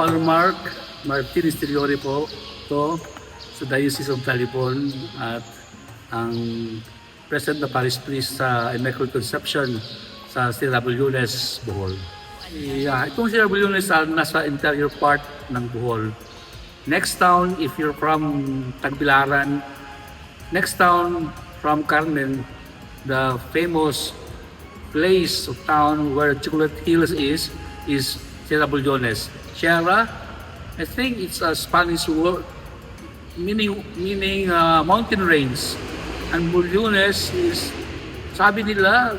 Father Mark Martinez Tiliore po to sa Diocese of Talipon at ang President na Parish Priest sa Immaculate Conception sa Sierra Bulyones, Bohol. Yeah, itong Sierra Bulyones nasa interior part ng Bohol. Next town, if you're from Tagbilaran, next town from Carmen, the famous place of town where Chocolate Hills is Sierra Bulyones. Sierra, I think it's a Spanish word meaning mountain range. And Bulyones is, sabi nila,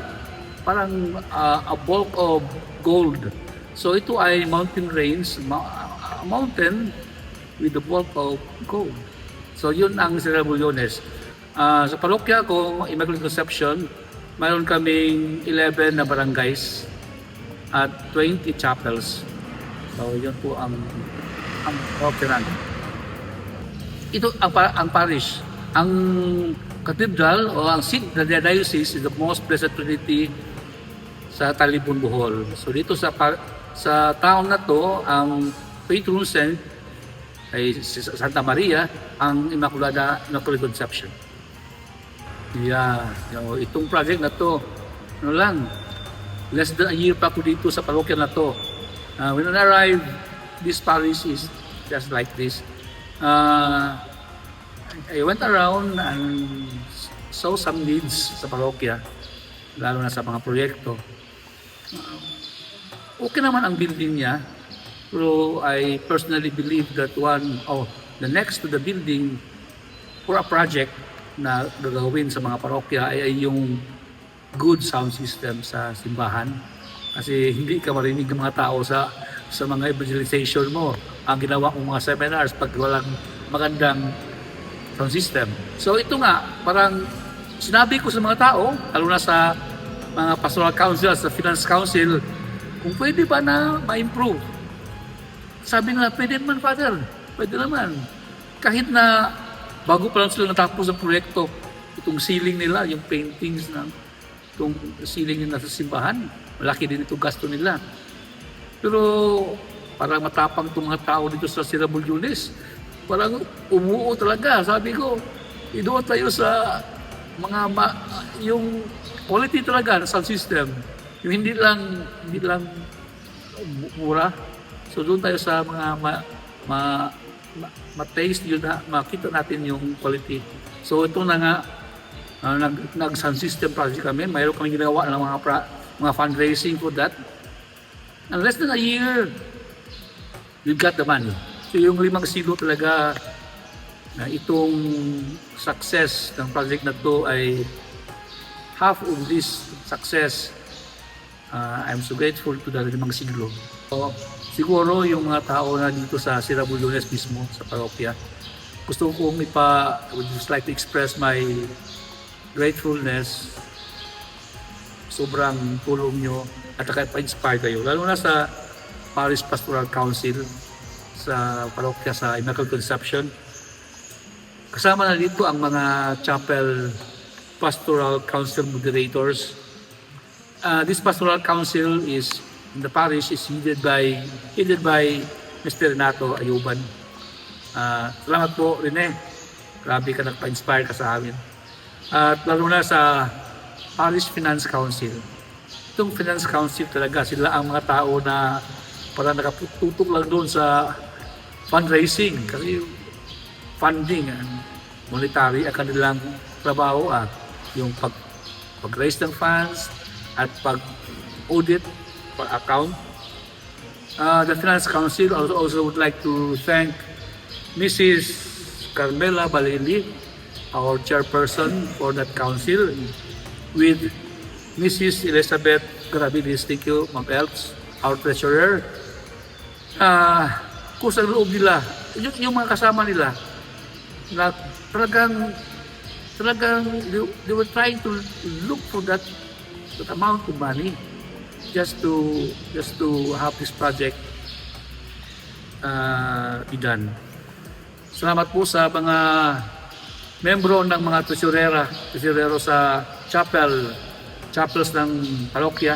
parang a bulk of gold. So ito ay mountain range, a mountain with the bulk of gold. So yun ang Sierra Bulyones. Sa parokya ko, Immaculate Conception, mayroon kaming 11 na barangays at 20 chapels. So yun po ang parokya namin. Ito ang parish. Ang cathedral o ang seat ng diocese is the Most Blessed Trinity sa Talipon, Bohol. So dito sa town na to, ang patron saint ay Santa Maria, ang Immaculate Conception. Yeah, itong project na to, less than a year pa ako dito sa parokya na to. When I arrived, this parish is just like this. I went around and saw some needs sa parokya, lalo na sa mga proyekto. Okay naman ang building niya, pero I personally believe that the next to the building for a project na gagawin sa mga parokya ay yung good sound system sa simbahan. Kasi hindi ka marinig ng mga tao sa mga evangelization mo. Ang ginawa kong mga seminars pag walang magandang sound system. So ito nga, parang sinabi ko sa mga tao, lalo na sa mga pastoral council, sa finance council, kung pwede ba na ma-improve. Sabi nila, pwede naman, Father. Pwede naman. Kahit na bago pa lang sila natapos ang proyekto, itong ceiling nila, yung paintings ng itong ceiling nila sa simbahan, malaki din itong gasto nila. Pero parang matapang itong mga tao dito sa Sierra Bulyones. Parang umuo talaga. Sabi ko, doon tayo sa yung quality talaga ng sound system. Yung hindi lang mura. So doon tayo sa mga ma-taste yun na makita natin yung quality. So ito na nga, nag-sound system project kami. Mayroon kami ginawa ng mga fundraising for that. And less than a year, we've got the money. So yung 5 silo talaga na itong success ng project na to ay half of this success. I'm so grateful to the 5 siglo. So, siguro yung mga tao na dito sa Sierra Bulyones mismo, sa parokya, gusto kong I would just like to express my gratefulness. Sobrang tulong nyo at pa-inspire kayo. Lalo na sa Parish Pastoral Council sa parokya sa Immaculate Conception. Kasama na dito ang mga chapel pastoral council moderators. This pastoral council in the parish is headed by Mr. Renato Ayuban. Salamat po, Rene. Grabe ka, nagpa-inspire ka sa amin. At lalo na sa Parish Finance Council. Itong Finance Council talaga, sila ang mga tao na parang nakatutok lang doon sa fundraising. Kasi funding and monetary ang kanilang trabaho at yung pag-raise ng funds at pag-audit, pag-account. The Finance Council also would like to thank Mrs. Carmela Balili, our chairperson for that council, with Mrs. Elizabeth Garabilis. Thank you, Ma'am Elps, our treasurer. Kung sa loob nila, yung mga kasama nila, na talagang they were trying to look for that amount of money just to have this project be done. Salamat po sa mga membro ng mga tresurero sa chapels ng parokya.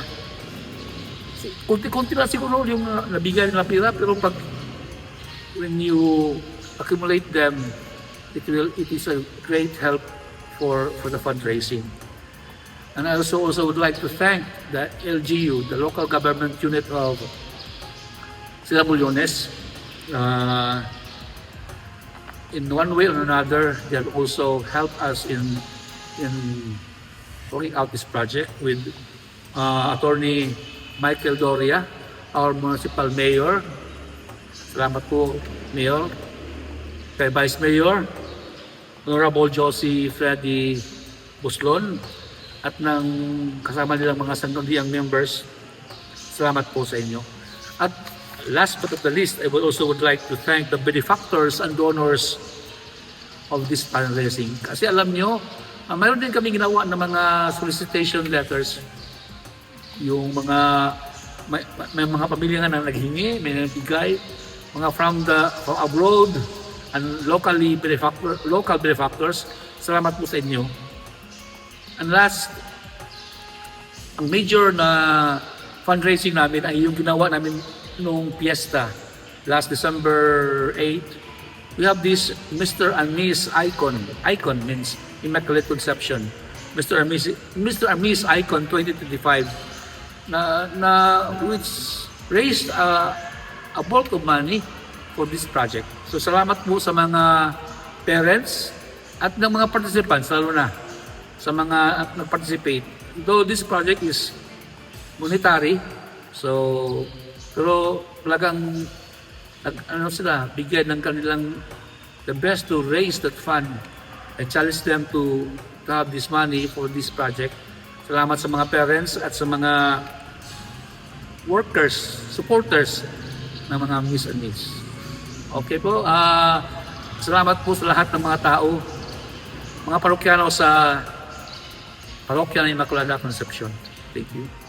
Kunti-kunti lang siguro yung nabigay nila pira, pero pag when you accumulate them, it is a great help for the fundraising. And I also would like to thank the LGU, the local government unit of Silabulones. In one way or another, they have also helped us in working out this project with Attorney Michael Doria, our municipal mayor. Salamat po, Mayor. Kay Vice Mayor, Honorable Josie Freddy Buslon, at ng kasama nilang mga sangguniang members. Salamat po sa inyo. At last but not the least, I would like to thank the benefactors and donors of this fundraising. Kasi alam nyo, mayroon din kami ginawa ng mga solicitation letters. Yung mga may mga pamilya nga na naghingi, may nagbigay, mga from abroad and local benefactors. Salamat po sa inyo. And last, ang major na fundraising namin ay yung ginawa namin nung fiesta last December 8. We have this Mr. and Miss Icon. Icon means Immaculate Conception. Mr. and Miss Icon 2025 na which raised a bulk of money for this project. So salamat po sa mga parents at ng mga participants, lalo na sa mga nag-participate. Though this project is monetary, so pero talagang sila bigyan ng kanilang the best to raise that fund. I challenge them to have this money for this project. Salamat sa mga parents at sa mga workers, supporters ng mga Miss and Miss. Okay po, salamat po sa lahat ng mga tao, mga parokyano sa Parokya ng Immaculada Conception. Thank you.